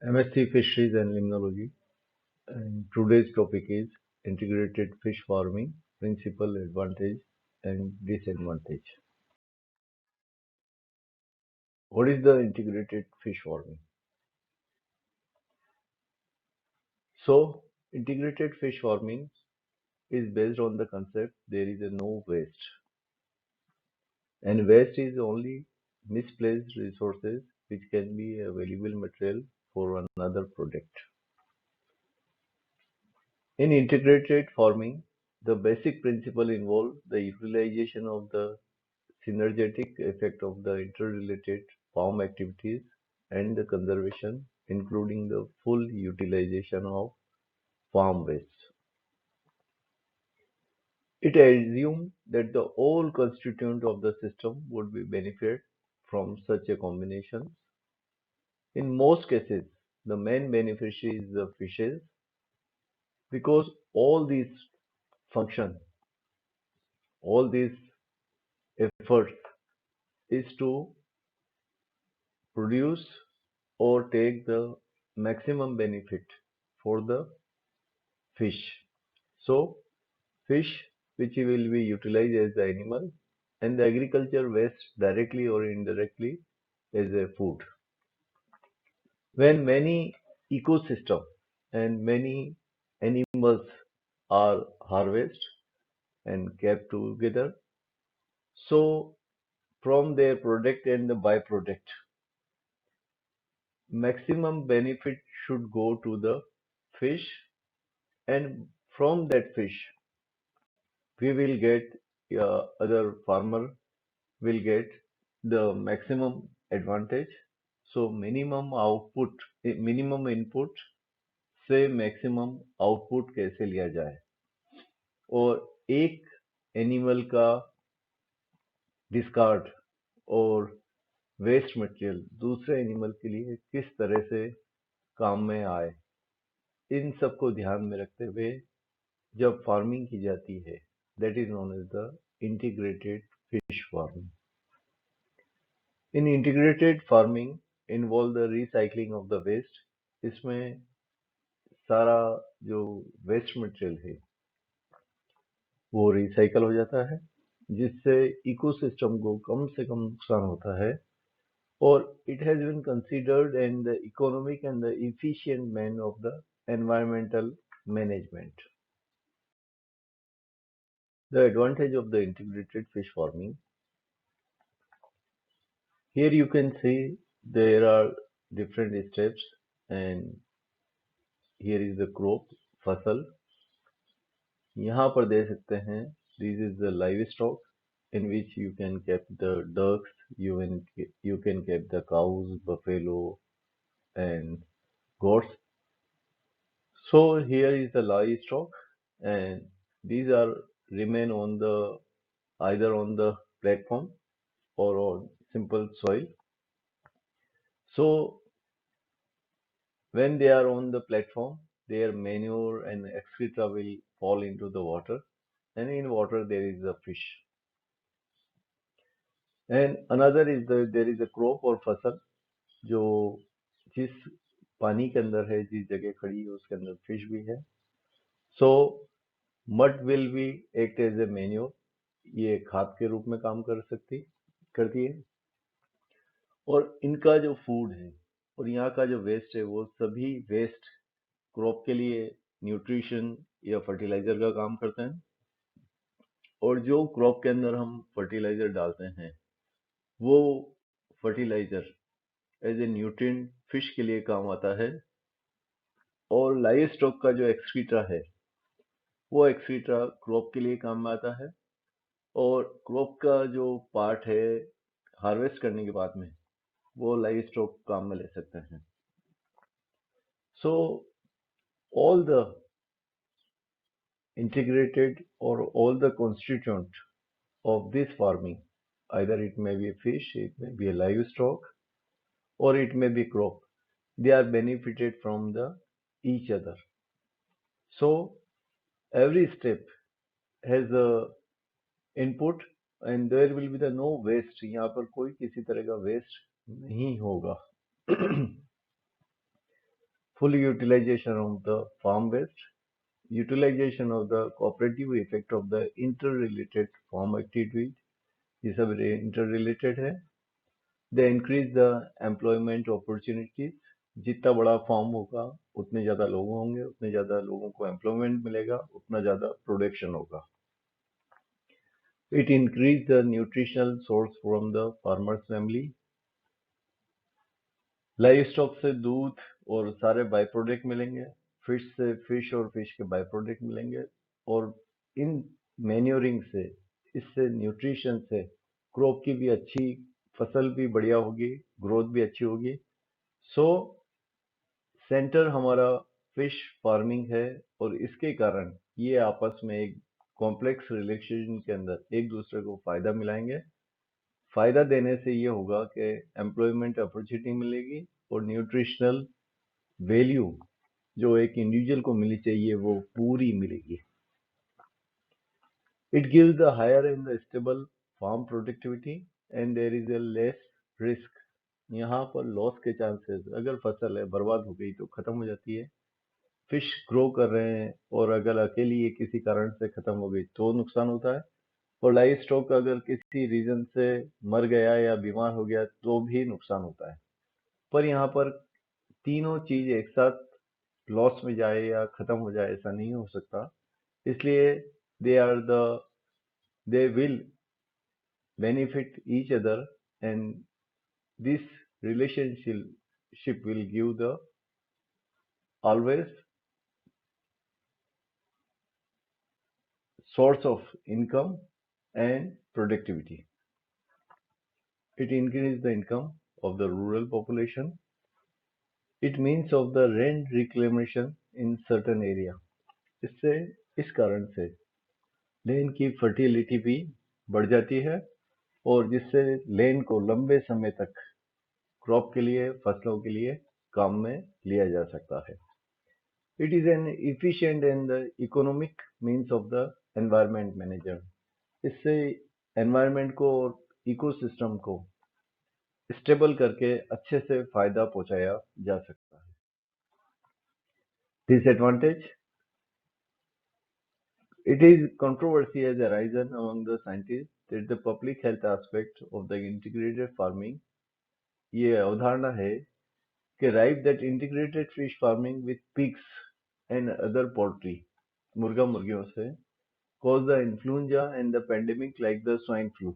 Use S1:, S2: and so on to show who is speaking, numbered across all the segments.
S1: MSc Fisheries and Limnology, and today's topic is integrated fish farming, principal advantage and disadvantage. What is the integrated fish farming? So, integrated fish farming is based on the concept there is a no waste, and waste is only misplaced resources which can be a valuable material for another product. In integrated farming, the basic principle involves the utilization of the synergetic effect of the interrelated farm activities and the conservation, including the full utilization of farm waste. It assumes that the all constituent of the system would be benefit from such a combination. In most cases, the main beneficiary is the fishes because all these function, all these efforts is to produce or take the maximum benefit for the fish. So, fish which will be utilized as the animal and the agriculture waste directly or indirectly as a food. When many ecosystem and many animals are harvested and kept together, so from their product and the byproduct, maximum benefit should go to the fish, and from that fish we will get other farmer will get the maximum advantage. So minimum output, minimum input से maximum output कैसे लिया जाए और एक animal का discard और waste material दूसरे animal के लिए किस तरह से काम में आए, इन सब को ध्यान में रखते हुए जब फार्मिंग की जाती है, that is known as the integrated fish farming. In integrated farming involve the recycling of the waste. इसमें सारा जो वेस्ट मटेरियल है वो रिसाइकल हो जाता है, जिससे इकोसिस्टम को कम से कम नुकसान होता है, और it has been considered and the economic and the efficient man of the environmental management. The advantage of the integrated fish farming. Here you can see there are different steps, and here is the crop, फसल. यहाँ पर दे सकते हैं this is the livestock in which you can keep the ducks, you can keep the cows, buffalo and goats. So here is the livestock, and these are remain on the either on the platform or on simple soil. So when they are on the platform, their manure and etc. will fall into the water, and in water there is a fish. And another is there is a crop or फसल जो जिस पानी के अंदर है, जिस जगह खड़ी है उसके अंदर फिश भी है. So mud will be act as a manure, ये खाद के रूप में काम करती है, और इनका जो फूड है और यहाँ का जो वेस्ट है वो सभी वेस्ट क्रॉप के लिए न्यूट्रिशन या फर्टिलाइजर का काम करते हैं. और जो क्रॉप के अंदर हम फर्टिलाइजर डालते हैं वो fertiliser as a nutrient fish के लिए काम आता है, और लाइव स्टॉक का जो एक्सक्रीटा है वो एक्सक्रीटा क्रॉप के लिए काम में आता है, और क्रॉप का जो पार्ट है हार्वेस्ट करने के बाद में वो लाइव स्टॉक काम में ले सकते हैं. सो all the integrated or all the constituent of this farming, either it may be a fish, it may be a livestock, or it may be crop, they are benefited from the each other. So every step has a input, and there will be the no waste. यहाँ पर कोई किसी तरह का waste नहीं होगा. full utilization of the farm waste, utilization of the cooperative effect of the interrelated farm activities, ये सब इंटररिलेटेड है। They increase the employment opportunities, जितना बड़ा फॉर्म होगा उतने ज़्यादा लोग होंगे, उतने ज़्यादा लोगों को एम्प्लॉयमेंट मिलेगा, उतना ज़्यादा प्रोडक्शन होगा। It increase the nutritional source from the farmers family. Live stock से दूध और सारे बाई प्रोडक्ट मिलेंगे, फिश से फिश और फिश के बाई प्रोडक्ट मिलेंगे, और इन मैन्योरिंग से, इससे न्यूट्रिशन से क्रॉप की भी अच्छी, फसल भी बढ़िया होगी, ग्रोथ भी अच्छी होगी। सो सेंटर हमारा फिश फार्मिंग है, और इसके कारण ये आपस में एक कॉम्प्लेक्स रिलेशन के अंदर एक दूसरे को फायदा मिलाएंगे। फायदा देने से ये होगा कि एम्प्लॉयमेंट अपॉर्चुनिटी मिलेगी और न्यूट्रिशनल वैल्यू जो एक इंडिविजुअल को मिलनी चाहिए वो पूरी मिलेगी। It gives the higher and the stable farm productivity and there is a less risk. यहाँ पर लॉस के चांसेस, अगर फसल है बर्बाद हो गई तो खत्म हो जाती है। फिश ग्रो कर रहे हैं और अगर अकेली ये किसी कारण से खत्म हो गई तो नुकसान होता है, और लाइव स्टॉक अगर किसी रीजन से मर गया या बीमार हो गया तो भी नुकसान होता है। पर यहाँ पर तीनों चीज एक साथ लॉस में जाए या खत्म हो जाए ऐसा नहीं हो सकता, इसलिए they will benefit each other, and this relationship will give the always source of income and productivity. It increases the income of the rural population. It means of the land reclamation in certain area. इससे, इस कारण से land की fertility भी बढ़ जाती है, और जिससे लैंड को लंबे समय तक क्रॉप के लिए, फसलों के लिए काम में लिया जा सकता है। It is an efficient and economic means of the environment management. इससे एनवायरनमेंट को और इकोसिस्टम को स्टेबल करके अच्छे से फायदा पहुंचाया जा सकता है। Disadvantage, it is controversy has arisen among the scientists that the public health aspect of the integrated farming, ये अवधारणा है कि right that integrated fish farming with pigs and other poultry, मुर्गा मुर्गियों से, cause the influenza and the pandemic like the swine flu।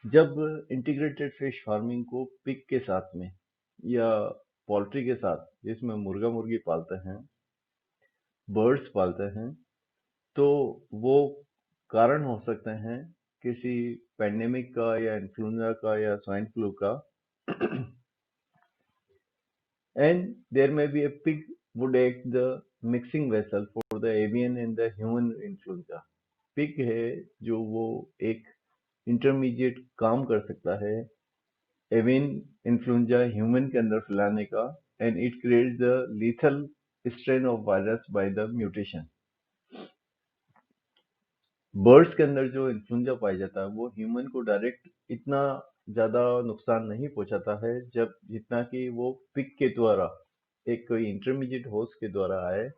S1: जब integrated fish farming को pig के साथ में या पोल्ट्री के साथ, जिसमें मुर्गा मुर्गी पालते हैं, बर्ड्स पालते हैं, तो वो कारण हो सकते हैं किसी पेंडेमिक का या इन्फ्लुएंजा का या स्वाइन फ्लू का। And there may be a pig would act the mixing vessel for the avian and the human influenza. Pig है जो वो एक इंटरमीडिएट काम कर सकता है एवियन इन्फ्लुएंजा ह्यूमन के अंदर फैलाने का, and it creates the lethal strain of virus by the mutation. Birds के अंदर जो इन्फ्लुएंजा पाया जाता है वो ह्यूमन को डायरेक्ट इतना ज्यादा नुकसान नहीं पहुंचाता है जब जितना कि वो पिग के द्वारा, एक कोई इंटरमीडिएट होस्ट के द्वारा आए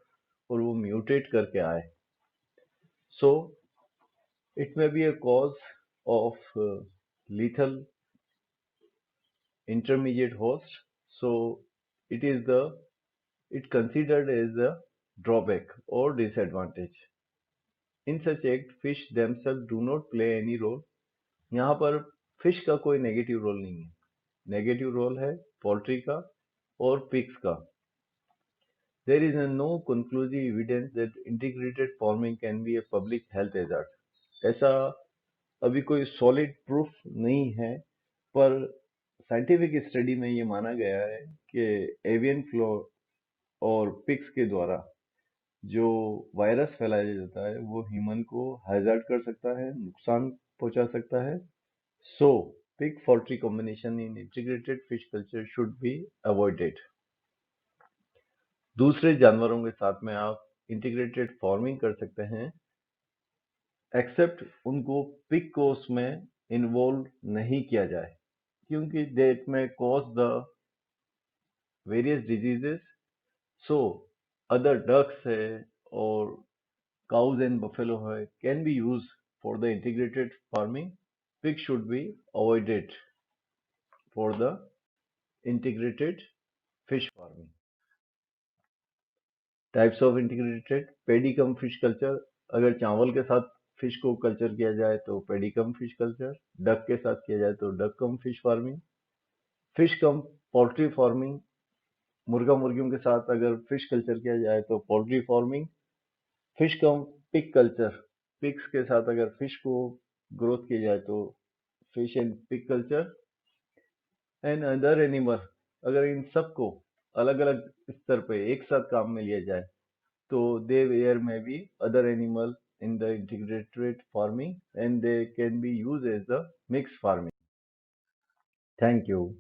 S1: और वो म्यूटेट करके आए। So it may be a cause of lethal intermediate host, so it is the it considered as a drawback or disadvantage. In such act fish themselves do not play any role। यहाँ पर fish का कोई negative role नहीं है, negative role है poultry का और pigs का। There is no conclusive evidence that integrated farming can be a public health hazard। ऐसा अभी कोई सॉलिड प्रूफ नहीं है, पर साइंटिफिक स्टडी में ये माना गया है कि एवियन फ्लू और पिग्स के द्वारा जो वायरस फैलाया जाता है वो ह्यूमन को हैजर्ड कर सकता है, नुकसान पहुंचा सकता है। So pig poultry combination in integrated fish culture should be avoided. दूसरे जानवरों के साथ में आप इंटीग्रेटेड फार्मिंग कर सकते हैं, एक्सेप्ट उनको पिग को उसमें इन्वॉल्व नहीं किया जाए, क्योंकि दैट में cause the various diseases. So other ducks or cows and buffalo can be used for the integrated farming. Pigs should be avoided for the integrated fish farming. Types of integrated pedi come fish culture, अगर चावल के साथ fish को culture किया जाए तो पेडी कम fish culture, duck के साथ किया जाए तो डक कम फिश फार्मिंग, फिश कम पोल्ट्री फार्मिंग, मुर्गा मुर्गियों के साथ अगर फिश कल्चर किया जाए तो पोल्ट्री फार्मिंग, फिश कम पिग कल्चर, पिग्स के साथ अगर फिश को ग्रोथ किया जाए तो fish and pig culture, and other animal, अगर इन सबको अलग अलग स्तर पे एक साथ काम में लिया जाए तो there may be other animal in the integrated farming and they can be used as a mixed farming. Thank you.